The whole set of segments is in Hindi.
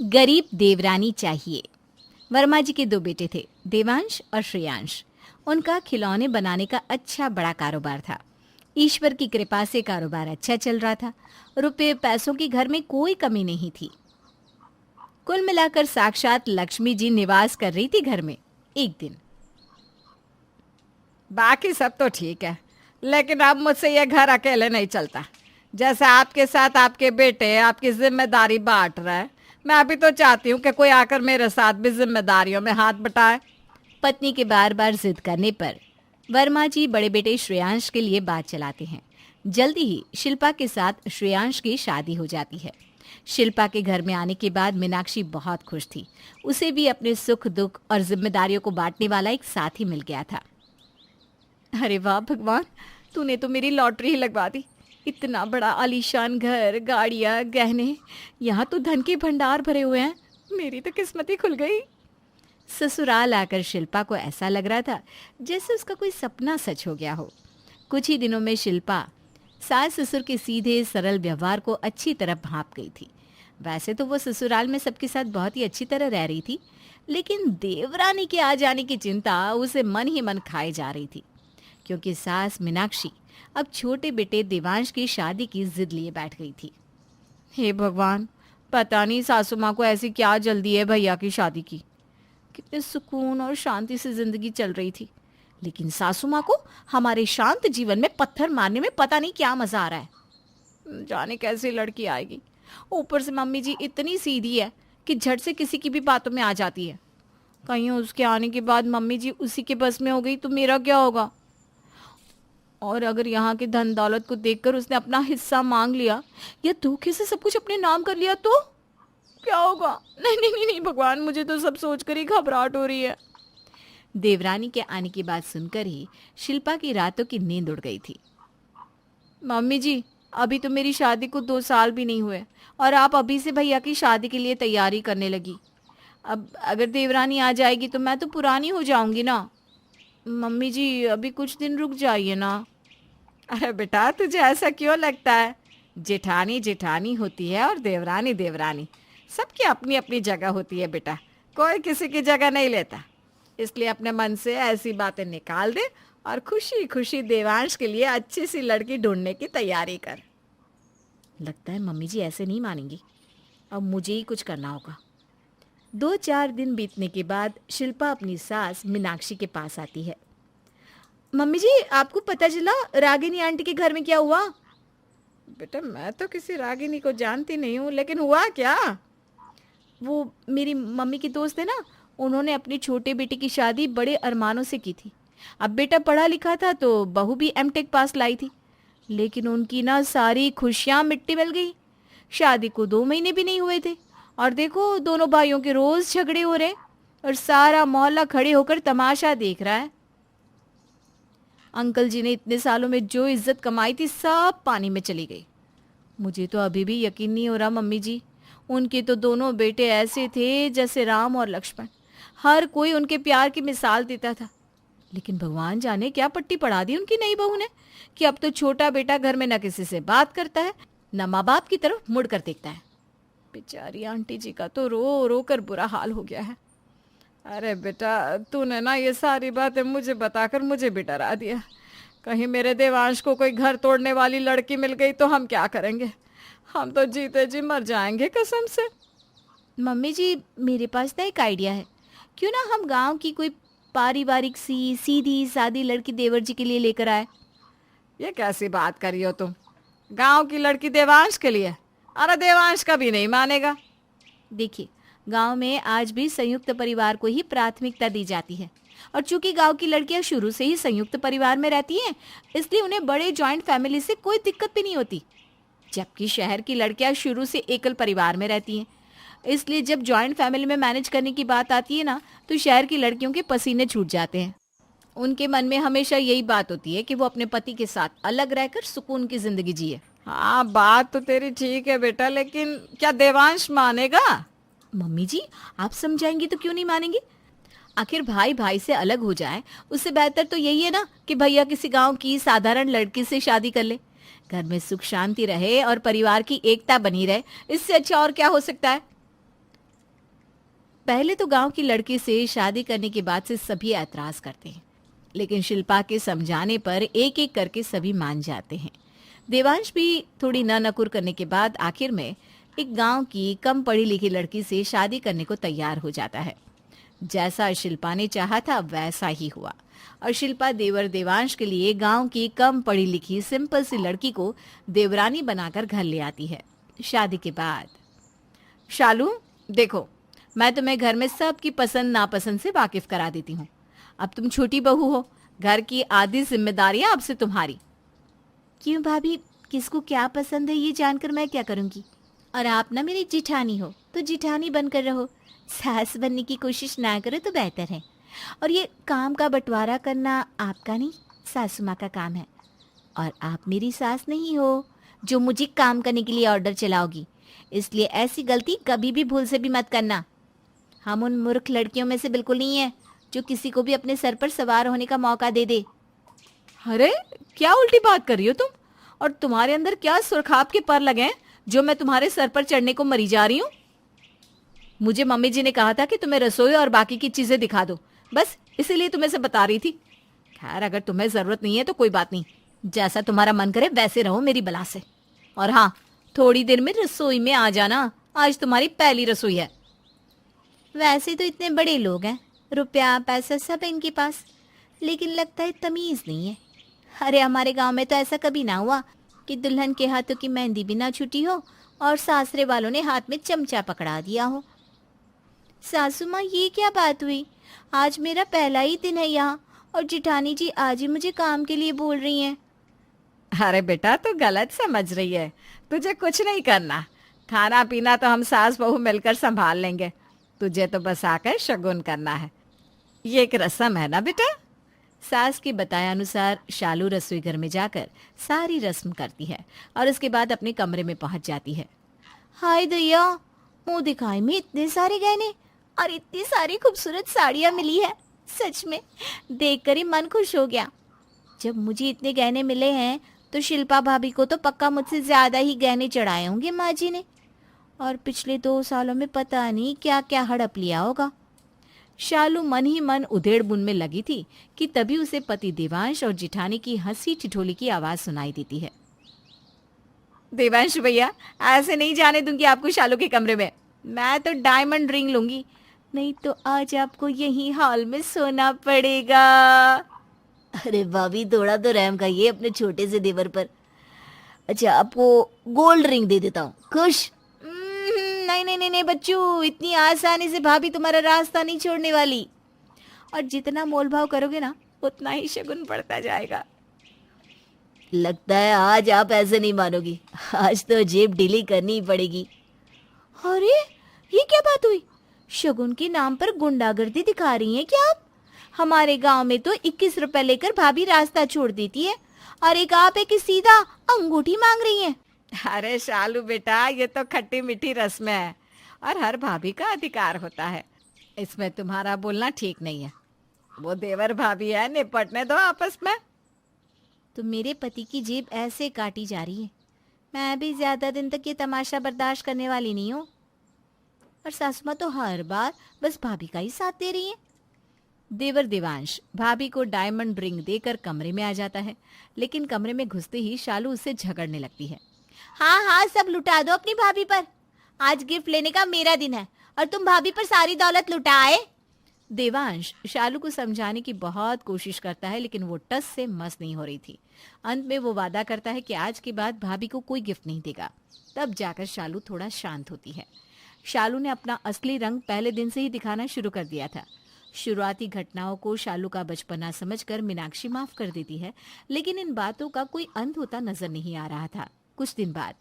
गरीब देवरानी चाहिए। वर्मा जी के दो बेटे थे, देवांश और श्रेयांश। उनका खिलौने बनाने का अच्छा बड़ा कारोबार था। ईश्वर की कृपा से कारोबार अच्छा चल रहा था। रुपए पैसों की घर में कोई कमी नहीं थी। कुल मिलाकर साक्षात लक्ष्मी जी निवास कर रही थी घर में। एक दिन बाकी सब तो ठीक है, लेकिन अब मुझसे ये घर अकेले नहीं चलता। जैसे आपके साथ आपके बेटे आपकी जिम्मेदारी बांट रहा है, मैं अभी तो चाहती हूँ कि कोई आकर मेरे साथ भी जिम्मेदारियों में हाथ बटाए। पत्नी के बार बार जिद करने पर वर्मा जी बड़े बेटे श्रेयांश के लिए बात चलाते हैं। जल्दी ही शिल्पा के साथ श्रेयांश की शादी हो जाती है। शिल्पा के घर में आने के बाद मीनाक्षी बहुत खुश थी। उसे भी अपने सुख दुख और जिम्मेदारियों को बांटने वाला एक साथी मिल गया था। अरे वाह भगवान, तूने तो मेरी लॉटरी ही लगवा दी। इतना बड़ा आलीशान घर, गाड़ियाँ, गहने, यहाँ तो धन के भंडार भरे हुए हैं। मेरी तो किस्मत ही खुल गई। ससुराल आकर शिल्पा को ऐसा लग रहा था जैसे उसका कोई सपना सच हो गया हो। कुछ ही दिनों में शिल्पा सास ससुर के सीधे सरल व्यवहार को अच्छी तरह भांप गई थी। वैसे तो वो ससुराल में सबके साथ बहुत ही अच्छी तरह रह रही थी, लेकिन देवरानी के आ जाने की चिंता उसे मन ही मन खाए जा रही थी, क्योंकि सास मीनाक्षी अब छोटे बेटे देवांश की शादी की जिद लिए बैठ गई थी। हे भगवान, पता नहीं सासू माँ को ऐसी क्या जल्दी है भैया की शादी की। कितने सुकून और शांति से जिंदगी चल रही थी, लेकिन सासू माँ को हमारे शांत जीवन में पत्थर मारने में पता नहीं क्या मजा आ रहा है। जाने कैसी लड़की आएगी। ऊपर से मम्मी जी इतनी सीधी है कि झट से किसी की भी बातों में आ जाती है। कहीं उसके आने के बाद मम्मी जी उसी के बस में हो गई तो मेरा क्या होगा। और अगर यहाँ के धन दौलत को देखकर उसने अपना हिस्सा मांग लिया या धोखे से सब कुछ अपने नाम कर लिया तो क्या होगा। नहीं नहीं नहीं नहीं भगवान, मुझे तो सब सोचकर ही घबराहट हो रही है। देवरानी के आने की बात सुनकर ही शिल्पा की रातों की नींद उड़ गई थी। मम्मी जी, अभी तो मेरी शादी को 2 साल भी नहीं हुए और आप अभी से भैया की शादी के लिए तैयारी करने लगी। अब अगर देवरानी आ जाएगी तो मैं तो पुरानी हो जाऊंगी ना। मम्मी जी, अभी कुछ दिन रुक जाइए ना। अरे बेटा, तुझे ऐसा क्यों लगता है? जेठानी जेठानी होती है और देवरानी देवरानी। सबकी अपनी अपनी जगह होती है बेटा, कोई किसी की जगह नहीं लेता। इसलिए अपने मन से ऐसी बातें निकाल दे और खुशी खुशी देवांश के लिए अच्छी सी लड़की ढूंढने की तैयारी कर। लगता है मम्मी जी ऐसे नहीं मानेंगी। अब मुझे ही कुछ करना होगा। 2-4 दिन बीतने के बाद शिल्पा अपनी सास मीनाक्षी के पास आती है। मम्मी जी, आपको पता चला रागिनी आंटी के घर में क्या हुआ? बेटा, मैं तो किसी रागिनी को जानती नहीं हूँ, लेकिन हुआ क्या? वो मेरी मम्मी की दोस्त है ना, उन्होंने अपनी छोटे बेटे की शादी बड़े अरमानों से की थी। अब बेटा पढ़ा लिखा था तो बहू भी एमटेक पास लाई थी, लेकिन उनकी ना सारी खुशियां मिट्टी मिल गई। शादी को 2 महीने भी नहीं हुए थे और देखो दोनों भाइयों के रोज झगड़े हो रहे हैं और सारा मोहल्ला खड़े होकर तमाशा देख रहा है। अंकल जी ने इतने सालों में जो इज्जत कमाई थी सब पानी में चली गई। मुझे तो अभी भी यकीन नहीं हो रहा मम्मी जी। उनके तो दोनों बेटे ऐसे थे जैसे राम और लक्ष्मण। हर कोई उनके प्यार की मिसाल देता था, लेकिन भगवान जाने क्या पट्टी पड़ा दी उनकी नई बहू ने कि अब तो छोटा बेटा घर में न किसी से बात करता है, न माँ बाप की तरफ मुड़ कर देखता है। बेचारी आंटी जी का तो रो रो कर बुरा हाल हो गया है। अरे बेटा, तूने ना ये सारी बातें मुझे बताकर मुझे भी डरा दिया। कहीं मेरे देवांश को कोई घर तोड़ने वाली लड़की मिल गई तो हम क्या करेंगे? हम तो जीते जी मर जाएंगे कसम से। मम्मी जी, मेरे पास ना एक आइडिया है। क्यों ना हम गांव की कोई पारिवारिक सी सीधी सादी लड़की देवर जी के लिए लेकर आए। ये कैसी बात करी हो तुम? गांव की लड़की देवांश के लिए? अरे देवांश कभी नहीं मानेगा। देखिए, गांव में आज भी संयुक्त परिवार को ही प्राथमिकता दी जाती है और चूंकि गांव की लड़कियां शुरू से ही संयुक्त परिवार में रहती हैं, इसलिए उन्हें बड़े जॉइंट फैमिली से कोई दिक्कत भी नहीं होती। जबकि शहर की लड़कियां शुरू से एकल परिवार में रहती हैं, इसलिए जब जॉइंट फैमिली में मैनेज करने की बात आती है ना, तो शहर की लड़कियों के पसीने छूट जाते हैं। उनके मन में हमेशा यही बात होती है कि वो अपने पति के साथ अलग रहकर सुकून की जिंदगी जिए। हाँ, बात तो तेरी ठीक है बेटा, लेकिन क्या देवांश मानेगा? मम्मी जी, आप समझाएंगी तो क्यों नहीं मानेंगे। आखिर भाई भाई से अलग हो जाए, उससे बेहतर तो यही है ना कि भैया किसी गांव की साधारण लड़की से शादी कर ले। घर में सुख शांति रहे और परिवार की एकता बनी रहे, इससे अच्छा और क्या हो सकता है। पहले तो गांव की लड़की से शादी करने के बाद से सभी ऐतराज करते हैं, लेकिन शिल्पा के समझाने पर एक एक करके सभी मान जाते हैं। देवांश भी थोड़ी नकुर करने के बाद आखिर में एक गांव की कम पढ़ी लिखी लड़की से शादी करने को तैयार हो जाता है। जैसा शिल्पा ने चाहा था वैसा ही हुआ और शिल्पा देवर देवांश के लिए गांव की कम पढ़ी लिखी सिंपल सी लड़की को देवरानी बनाकर घर ले आती है। शादी के बाद शालू, देखो, मैं तुम्हें घर में सबकी पसंद नापसंद से वाकिफ करा देती हूँ। अब तुम छोटी बहू हो, घर की आधी जिम्मेदारियां अब से तुम्हारी। क्यों भाभी, किसको क्या पसंद है ये जानकर मैं क्या करूँगी? और आप ना मेरी जिठानी हो तो जिठानी बनकर रहो, सास बनने की कोशिश ना करो तो बेहतर है। और ये काम का बंटवारा करना आपका नहीं, सासू माँ का काम है। और आप मेरी सास नहीं हो जो मुझे काम करने के लिए ऑर्डर चलाओगी, इसलिए ऐसी गलती कभी भी भूल से भी मत करना। हम उन मूर्ख लड़कियों में से बिल्कुल नहीं है जो किसी को भी अपने सर पर सवार होने का मौका दे दे। अरे क्या उल्टी बात कर रही हो तुम? और तुम्हारे अंदर क्या सुरखाब के पर लगे हैं जो मैं तुम्हारे सर पर चढ़ने को मरी जा रही हूँ? मुझे मम्मी जी ने कहा था कि तुम्हें रसोई और बाकी की चीजें दिखा दो, बस इसीलिए तुम्हें से बता रही थी। खैर, अगर तुम्हें जरूरत नहीं है तो कोई बात नहीं, जैसा तुम्हारा मन करे वैसे रहो मेरी बला से। और हाँ, थोड़ी देर में रसोई में आ जाना, आज तुम्हारी पहली रसोई है। वैसे तो इतने बड़े लोग हैं, रुपया पैसा सब है इनके पास, लेकिन लगता है तमीज़ नहीं है। अरे हमारे गांव में तो ऐसा कभी ना हुआ कि दुल्हन के हाथों की मेहंदी भी ना छूटी हो और सासरे वालों ने हाथ में चमचा पकड़ा दिया हो। सासू माँ, ये क्या बात हुई? आज मेरा पहला ही दिन है यहाँ और जिठानी जी आज ही मुझे काम के लिए बोल रही हैं। अरे बेटा, तू गलत समझ रही है। तुझे कुछ नहीं करना, खाना पीना तो हम सास बहू मिलकर संभाल लेंगे। तुझे तो बस आकर शगुन करना है, ये एक रस्म है ना बेटा। सास के बताया अनुसार शालू रसोई घर में जाकर सारी रस्म करती है और उसके बाद अपने कमरे में पहुंच जाती है। हाय दैया, मुंह दिखाई में इतने सारे गहने और इतनी सारी खूबसूरत साड़ियां मिली है, सच में देखकर ही मन खुश हो गया। जब मुझे इतने गहने मिले हैं तो शिल्पा भाभी को तो पक्का मुझसे ज्यादा ही गहने चढ़ाए होंगे माँ जी ने, और पिछले 2 सालों में पता नहीं क्या क्या हड़प लिया होगा। शालू मन ही मन उधेड़-बुन में लगी थी कि तभी उसे पति देवांश और जिठानी की हंसी ठिठोली की आवाज सुनाई देती है। देवांश भैया, ऐसे नहीं जाने दूंगी आपको शालू के कमरे में। मैं तो डायमंड रिंग लूंगी, नहीं तो आज आपको यही हॉल में सोना पड़ेगा। अरे भाभी, थोड़ा तो रहम खाइए अपने छोटे से देवर पर। अच्छा, आपको गोल्ड रिंग दे देता हूँ, खुश? नहीं नहीं नहीं नहीं बच्चू, इतनी आसानी से भाभी तुम्हारा रास्ता नहीं छोड़ने वाली। और जितना मोल भाव करोगे ना उतना ही शगुन बढ़ता जाएगा। लगता है आज आप ऐसे नहीं मानोगी, आज तो जेब ढीली करनी ही पड़ेगी। अरे ये क्या बात हुई? शगुन के नाम पर गुंडागर्दी दिखा रही हैं क्या आप? हमारे गांव में तो 21 रुपए लेकर भाभी रास्ता छोड़ देती है और एक आप एक सीधा अंगूठी मांग रही हैं। अरे शालू बेटा, ये तो खट्टी मीठी रस्म है और हर भाभी का अधिकार होता है, इसमें तुम्हारा बोलना ठीक नहीं है। वो देवर भाभी है, निपटने दो आपस में। तो मेरे पति की जेब ऐसे काटी जा रही है, मैं भी ज्यादा दिन तक ये तमाशा बर्दाश्त करने वाली नहीं हूँ। और सासू माँ तो हर बार बस भाभी का ही साथ दे रही है। देवर देवांश भाभी को डायमंड रिंग देकर कमरे में आ जाता है, लेकिन कमरे में घुसते ही शालू उससे झगड़ने लगती है। हाँ हाँ, सब लुटा दो अपनी भाभी पर, आज गिफ्ट लेने का मेरा दिन है और तुम भाभी पर सारी दौलत लुटाए। देवांश शालू को समझाने की बहुत कोशिश करता है, लेकिन वो टस से मस नहीं हो रही थी। अंत में वो वादा करता है कि आज के बाद भाभी को कोई गिफ्ट नहीं देगा। तब जाकर शालू थोड़ा शांत होती है। शालू ने अपना असली रंग पहले दिन से ही दिखाना शुरू कर दिया था। शुरुआती घटनाओं को शालू का बचपना समझकर मीनाक्षी माफ कर देती है, लेकिन इन बातों का कोई अंत होता नजर नहीं आ रहा था। कुछ दिन बाद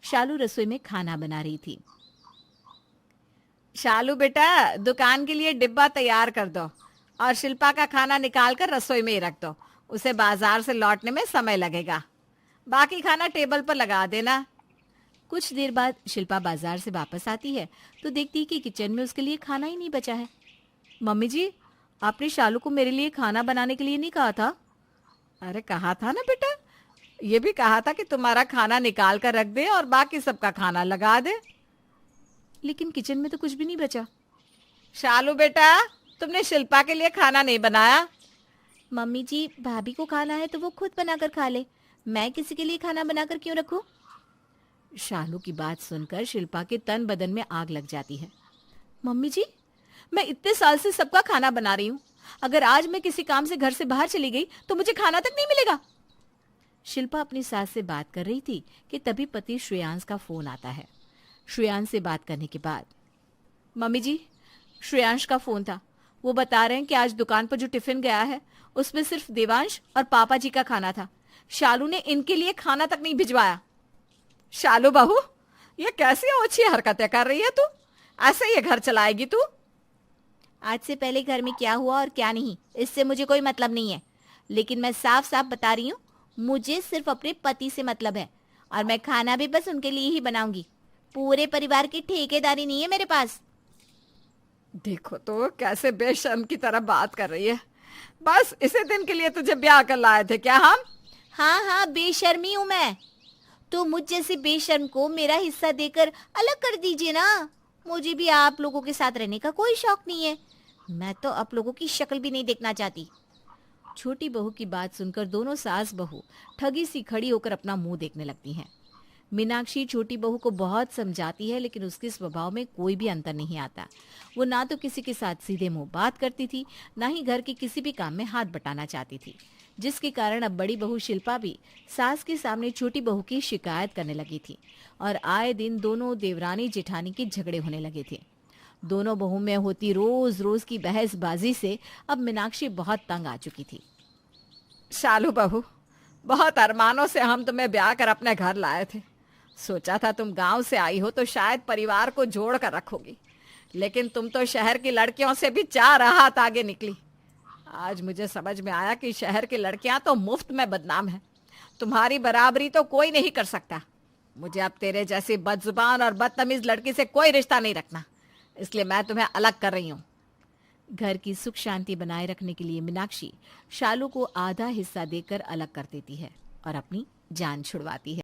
शालू रसोई में खाना बना रही थी। शालू बेटा, दुकान के लिए डिब्बा तैयार कर दो और शिल्पा का खाना निकाल कर रसोई में ही रख दो, उसे बाजार से लौटने में समय लगेगा। बाकी खाना टेबल पर लगा देना। कुछ देर बाद शिल्पा बाजार से वापस आती है तो देखती है कि किचन में उसके लिए खाना ही नहीं बचा है। मम्मी जी, आपने शालू को मेरे लिए खाना बनाने के लिए नहीं कहा था? अरे कहा था ना बेटा, ये भी कहा था कि तुम्हारा खाना निकाल कर रख दे और बाकी सबका खाना लगा दे। लेकिन किचन में तो कुछ भी नहीं बचा। शालू बेटा, तुमने शिल्पा के लिए खाना नहीं बनाया? मम्मी जी, भाभी को खाना है तो वो खुद बनाकर खा ले, मैं किसी के लिए खाना बनाकर क्यों रखूं? शालू की बात सुनकर शिल्पा के तन बदन में आग लग जाती है। मम्मी जी, मैं इतने साल से सबका खाना बना रही हूँ, अगर आज मैं किसी काम से घर से बाहर चली गई तो मुझे खाना तक नहीं मिलेगा। शिल्पा अपनी सास से बात कर रही थी कि तभी पति श्रेयांश का फोन आता है। श्रेयांश से बात करने के बाद, मम्मी जी, श्रेयांश का फोन था, वो बता रहे हैं कि आज दुकान पर जो टिफिन गया है उसमें सिर्फ देवांश और पापा जी का खाना था, शालू ने इनके लिए खाना तक नहीं भिजवाया। शालू बहू, ये कैसी ओछी हरकतें कर रही है तू? ऐसे ये घर चलाएगी तू? आज से पहले घर में क्या हुआ और क्या नहीं, इससे मुझे कोई मतलब नहीं है, लेकिन मैं साफ साफ बता रही हूँ, मुझे सिर्फ अपने पति से मतलब है और मैं खाना भी बस उनके लिए ही बनाऊंगी। पूरे परिवार की ठेकेदारी नहीं है मेरे पास। देखो तो कैसे बेशर्म की तरह बात कर रही है। बस इसी दिन के लिए तुझे ब्याह कर लाए थे क्या हम? हाँ हाँ, बेशर्मी हूँ मैं। तो मुझ जैसी बेशर्म को मेरा हिस्सा देकर अलग कर दीजिए ना। मुझे भी आप लोगों के साथ रहने का कोई शौक नहीं है। मैं तो आप लोगों की शक्ल भी नहीं देखना चाहती। छोटी बहू की बात सुनकर दोनों सास बहू ठगी सी खड़ी होकर अपना मुंह देखने लगती हैं। मीनाक्षी छोटी बहू को बहुत समझाती है, लेकिन उसके स्वभाव में कोई भी अंतर नहीं आता। वो ना तो किसी के साथ सीधे मुंह बात करती थी, ना ही घर के किसी भी काम में हाथ बटाना चाहती थी, जिसके कारण अब बड़ी बहू शिल्पा भी सास के सामने छोटी बहू की शिकायत करने लगी थी और आए दिन दोनों देवरानी जेठानी के झगड़े होने लगे थे। दोनों बहू में होती रोज रोज की बहसबाजी से अब मीनाक्षी बहुत तंग आ चुकी थी। शालू बहू, बहुत अरमानों से हम तुम्हें ब्याह कर अपने घर लाए थे। सोचा था तुम गांव से आई हो तो शायद परिवार को जोड़ कर रखोगी, लेकिन तुम तो शहर की लड़कियों से भी 4 हाथ आगे निकली। आज मुझे समझ में आया कि शहर की लड़कियां तो मुफ्त में बदनाम हैं। तुम्हारी बराबरी तो कोई नहीं कर सकता। मुझे अब तेरे जैसी बदजुबान और बदतमीज लड़की से कोई रिश्ता नहीं रखना, इसलिए मैं तुम्हें अलग कर रही हूँ। घर की सुख शांति बनाए रखने के लिए मीनाक्षी शालू को आधा हिस्सा देकर अलग कर देती है और अपनी जान छुड़वाती है।